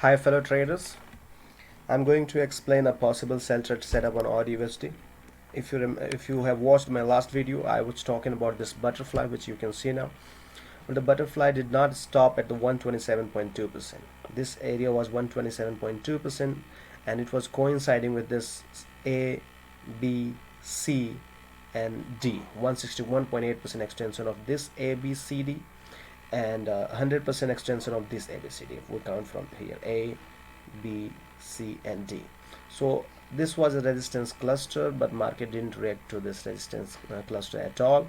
Hi fellow traders, I'm going to explain a possible sell trade setup on AUD USD. If you have watched my last video, I was talking about this butterfly which you can see now. But the butterfly did not stop at the 127.2%. This area was 127.2% and it was coinciding with this A, B, C and D, 161.8% extension of this A, B, C, D and 100% extension of this ABCD if we count from here A, B, C and D. So this was a resistance cluster, but market didn't react to this resistance cluster at all,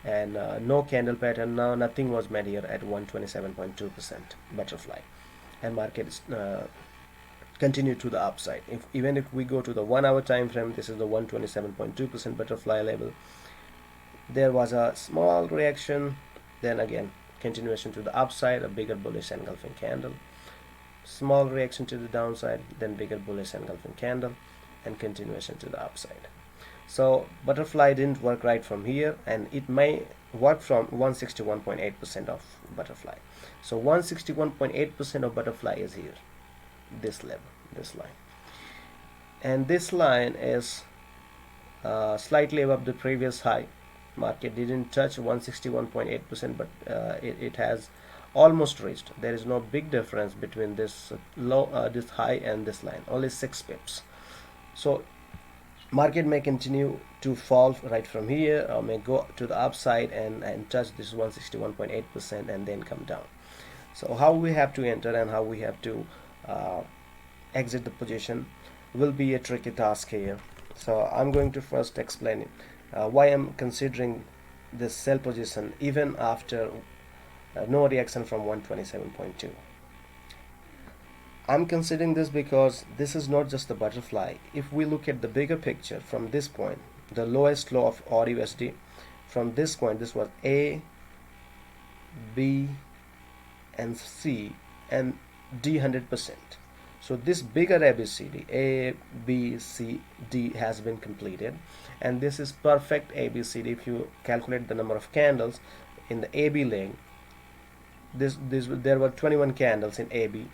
and no candle pattern. Now nothing was made here at 127.2% butterfly, and market is continue to the upside. Even if we go to the 1 hour time frame, this is the 127.2% butterfly level. There was a small reaction, then again continuation to the upside, a bigger bullish engulfing candle, small reaction to the downside, then bigger bullish engulfing candle, and continuation to the upside. So butterfly didn't work right from here, and it may work from 161.8% of butterfly. So 161.8% of butterfly is here, this level, this line, and this line is slightly above the previous high. Market didn't touch 161.8%, but it has almost reached. There is no big difference between this this high and this line, only 6 pips. So market may continue to fall right from here, or may go to the upside and touch this 161.8% and then come down. So how we have to enter and how we have to exit the position will be a tricky task here. So I'm going to first explain it, why I'm considering this sell position even after no reaction from 127.2. I'm considering this because this is not just the butterfly. If we look at the bigger picture from this point, the lowest low of AUD USD, from this point, this was A, B and C and D 100%. So this bigger ABCD, A, B, C, D has been completed, and this is perfect ABCD. If you calculate the number of candles in the AB leg, there were 21 candles in AB,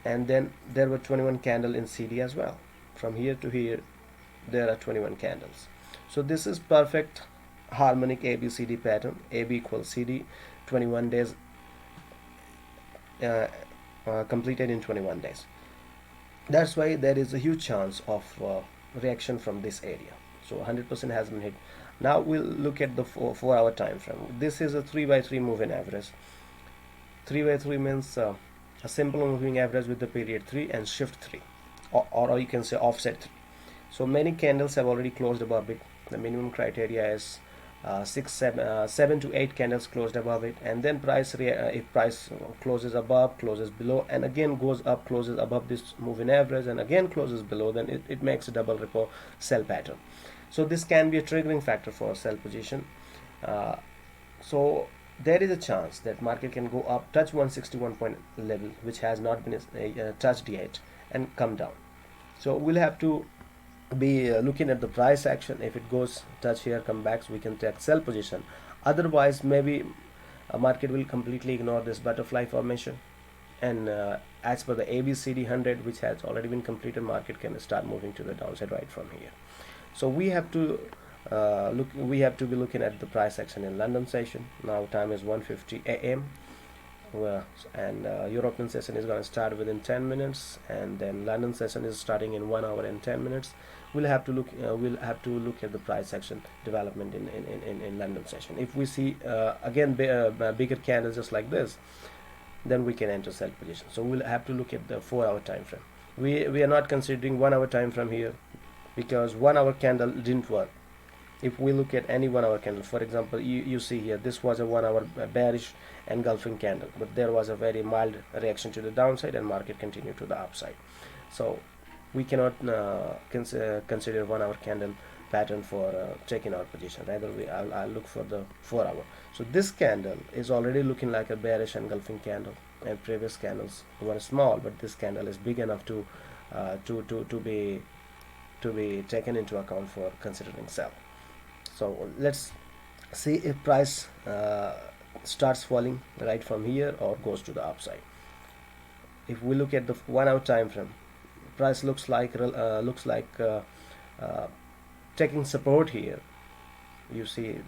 and then there were 21 candles in CD as well. From here to here there are 21 candles. So this is perfect harmonic ABCD pattern. AB equals CD, 21 days completed in 21 days. That's why there is a huge chance of reaction from this area. So 100% has been hit. Now we'll look at the 4 hour time frame. This is a 3x3 moving average. 3x3 means a simple moving average with the period 3 and shift 3, or you can say offset 3. So many candles have already closed above it. The minimum criteria is 7 to 8 candles closed above it, and then if price closes above, closes below, and again goes up, closes above this moving average, and again closes below, then it makes a double repo sell pattern. So this can be a triggering factor for a sell position. So there is a chance that market can go up, touch 161 point level, which has not been touched yet, and come down. So we'll have to be looking at the price action. If it goes touch here, come back, so we can take sell position. Otherwise, maybe a market will completely ignore this butterfly formation, and as per the ABCD 100, which has already been completed, market can start moving to the downside right from here. So we have to be looking at the price action in London session. Now time is 1:50 a.m. and European session is going to start within 10 minutes, and then London session is starting in 1 hour and 10 minutes. We'll have to look at the price action development in London session. If we see again bigger candles just like this, then we can enter sell position. So we'll have to look at the 4 hour time frame. We are not considering 1 hour time frame here, because 1 hour candle didn't work. If we look at any 1 hour candle, for example, you see here, this was a 1 hour bearish engulfing candle, but there was a very mild reaction to the downside and market continued to the upside. So we cannot consider 1 hour candle pattern for taking our position. Rather, I'll look for the 4 hour. So this candle is already looking like a bearish engulfing candle, and previous candles were small, but this candle is big enough to be taken into account for considering sell. So let's see if price starts falling right from here or goes to the upside. if we look at the 1 hour time frame, price looks like taking support here. You see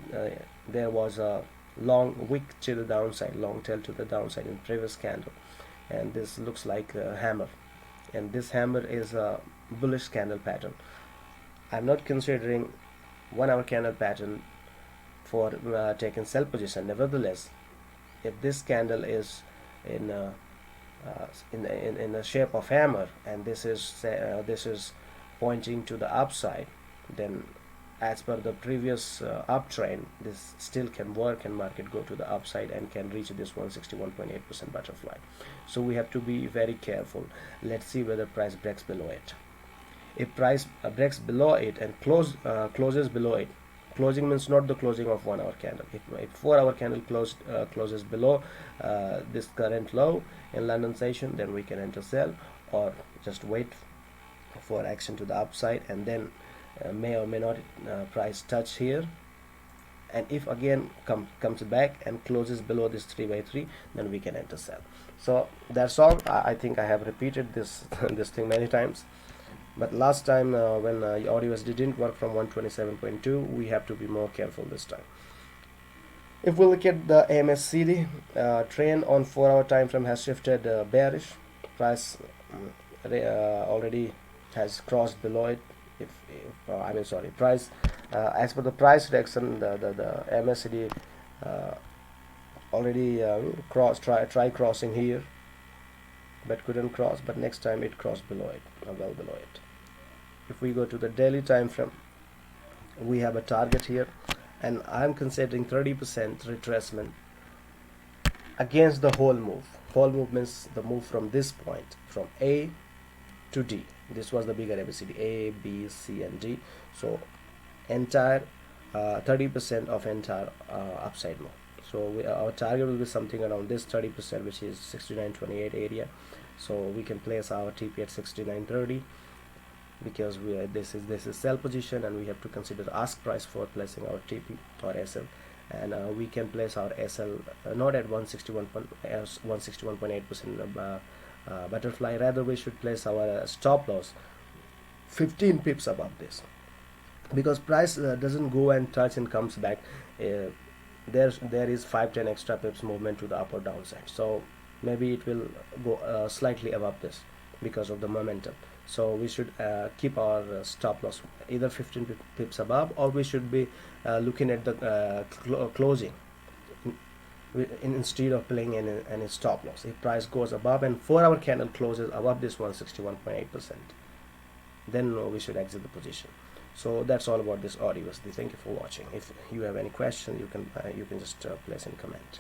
there was a long wick to the downside, long tail to the downside in previous candle, and this looks like a hammer, and this hammer is a bullish candle pattern. I'm not considering 1 hour candle pattern for taking sell position. Nevertheless, if this candle is in in the shape of hammer, and this is pointing to the upside, then as per the previous uptrend, this still can work and market go to the upside and can reach this 161.8% butterfly. So we have to be very careful. Let's see whether price breaks below it. If price breaks below it and closes below it, closing means not the closing of 1 hour candle. If 4 hour candle closes below this current low in London session, then we can enter sell, or just wait for action to the upside, and then may or may not price touch here, and if again comes back and closes below this 3x3, then we can enter sell. So that's all. I think I have repeated this this thing many times, but last time when AUD USD didn't work from 127.2, we have to be more careful this time. If we look at the MACD trend on 4 hour time frame has shifted bearish. Price already has crossed below it. Price as per the price direction, the MACD already try crossing here, but couldn't cross, but next time it crossed below it, well below it. If we go to the daily time frame, we have a target here, and I'm considering 30% retracement against the whole move. Whole move means the move from this point, from A to D. This was the bigger ABCD, A, B, C, and D. So entire 30% of entire upside move. So our target will be something around this 30%, which is 69.28 area. So we can place our TP at 69.30, because this is sell position, and we have to consider ask price for placing our TP or SL, and we can place our SL not at 161.8% butterfly. Rather, we should place our stop loss 15 pips above this, because price doesn't go and touch and comes back. There is 5-10 extra pips movement to the up or downside, so maybe it will go slightly above this because of the momentum. So we should keep our stop loss either 15 pips above, or we should be looking at the closing instead of playing any stop loss. If price goes above and 4 hour candle closes above this 161.8%, then we should exit the position. So that's all about this AUD USD. Thank you for watching. If you have any question, you can just place in comment.